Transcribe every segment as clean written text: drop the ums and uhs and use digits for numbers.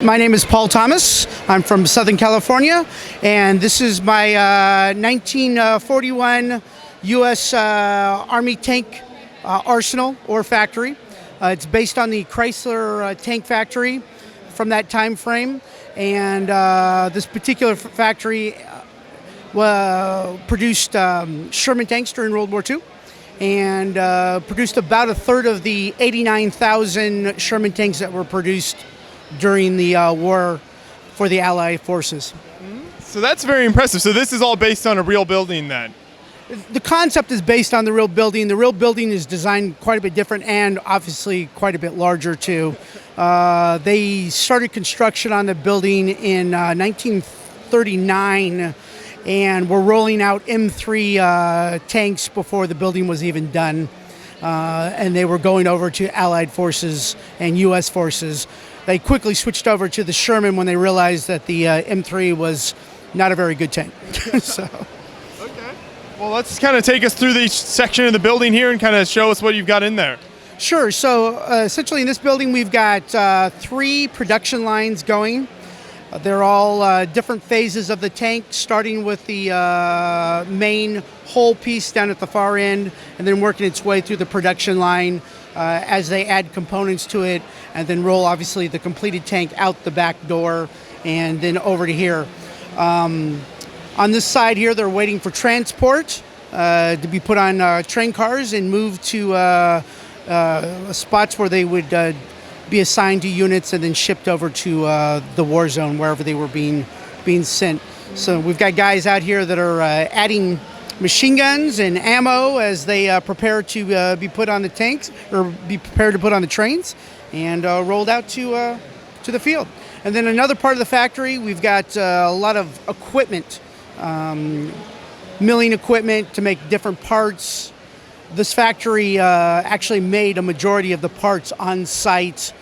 My name is Paul Thomas. I'm from Southern California, and this is my 1941 U.S. Army tank arsenal or factory. It's based on the Chrysler tank factory from that time frame, and this particular factory produced Sherman tanks during World War II, and produced about a third of the 89,000 Sherman tanks that were produced during the war for the Allied forces. So that's very impressive. So this is all based on a real building then? The concept is based on the real building. The real building is designed quite a bit different and obviously quite a bit larger too. They started construction on the building in 1939 and were rolling out M3 tanks before the building was even done. And they were going over to Allied forces and U.S. forces. They quickly switched over to the Sherman when they realized that the M3 was not a very good tank. So. Okay. Well, let's kind of take us through each section of the building here and kind of show us what you've got in there. Sure. So essentially in this building we've got 3 production lines going. They're all different phases of the tank, starting with the main hull piece down at the far end and then working its way through the production line as they add components to it, and then roll obviously the completed tank out the back door and then over to here. On this side here they're waiting for transport to be put on train cars and moved to spots where they would be assigned to units and then shipped over to the war zone wherever they were being sent. So we've got guys out here that are adding machine guns and ammo as they prepare to be put on the tanks or be prepared to put on the trains and rolled out to the field. And then another part of the factory, we've got a lot of equipment, milling equipment to make different parts. This factory actually made a majority of the parts on site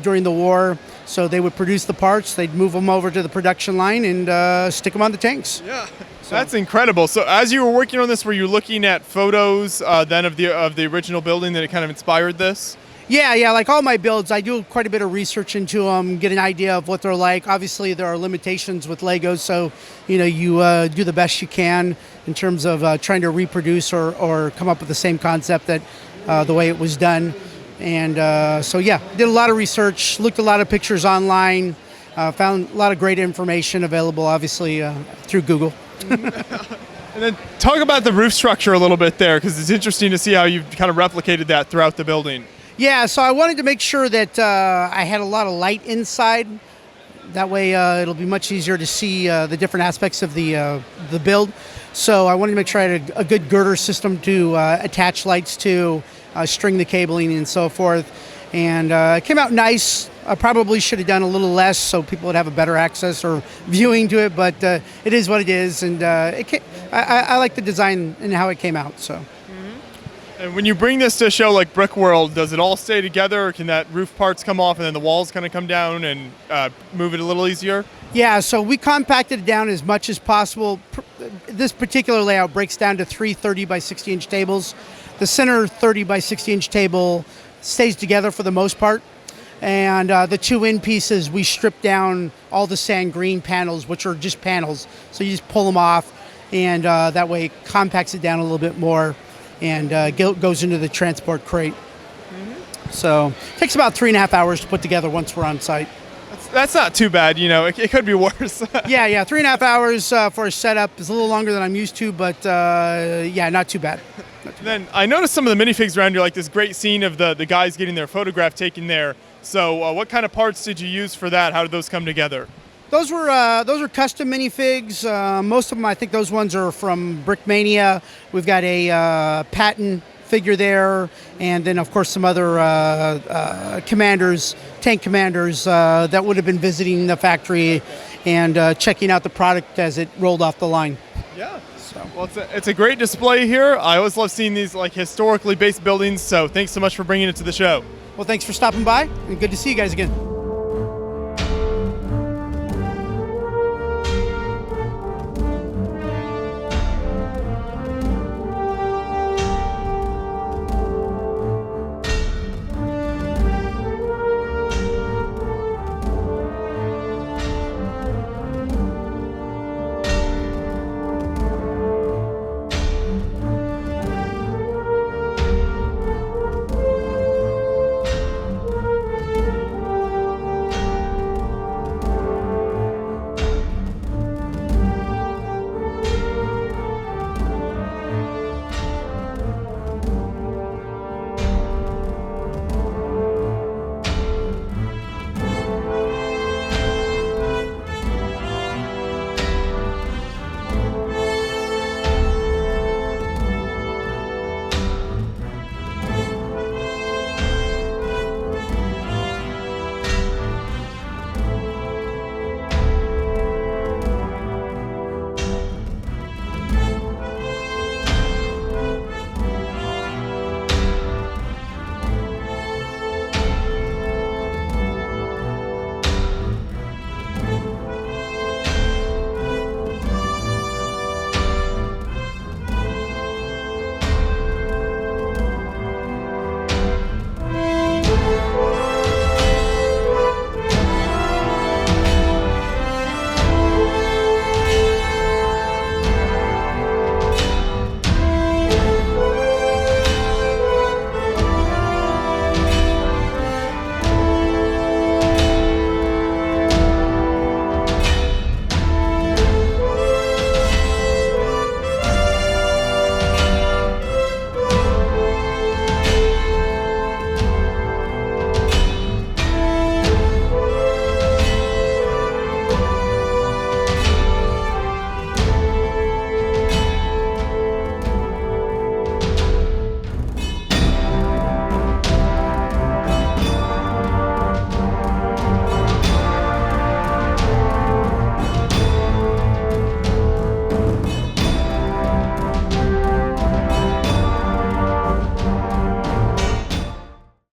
during the war. So they would produce the parts, they'd move them over to the production line and stick them on the tanks. Yeah, so that's incredible. So as you were working on this, were you looking at photos then of the original building that it kind of inspired this? Yeah, like all my builds, I do quite a bit of research into them, get an idea of what they're like. Obviously, there are limitations with Legos, so you do the best you can in terms of trying to reproduce or come up with the same concept that the way it was done. And so yeah, did a lot of research, looked a lot of pictures online, found a lot of great information available, obviously, through Google. And then talk about the roof structure a little bit there, because it's interesting to see how you've kind of replicated that throughout the building. Yeah, so I wanted to make sure that I had a lot of light inside. That way it'll be much easier to see the different aspects of the build. So I wanted to make sure I had a good girder system to attach lights to, string the cabling and so forth. And it came out nice. I probably should have done a little less so people would have a better access or viewing to it, but it is what it is. And I like the design and how it came out. So. And when you bring this to a show like Brickworld, does it all stay together, or can that roof parts come off and then the walls kind of come down and move it a little easier? Yeah, so we compacted it down as much as possible. This particular layout breaks down to 3 30 by 60 inch tables. The center 30 by 60 inch table stays together for the most part. And the 2 end pieces, we strip down all the sand green panels, which are just panels. So you just pull them off, and that way it compacts it down a little bit more and goes into the transport crate. So it takes about 3.5 hours to put together once we're on site. That's not too bad, it could be worse. yeah, 3.5 hours for a setup is a little longer than I'm used to, but yeah, not too bad. Then I noticed some of the minifigs around here, like this great scene of the guys getting their photograph taken there. So what kind of parts did you use for that? How did those come together? Those were custom minifigs. Most of them, I think those ones are from Brickmania. We've got a Patton figure there, and then of course some other tank commanders that would have been visiting the factory and checking out the product as it rolled off the line. Yeah. So. Well, it's a great display here. I always love seeing these like historically based buildings. So thanks so much for bringing it to the show. Well, thanks for stopping by, and good to see you guys again.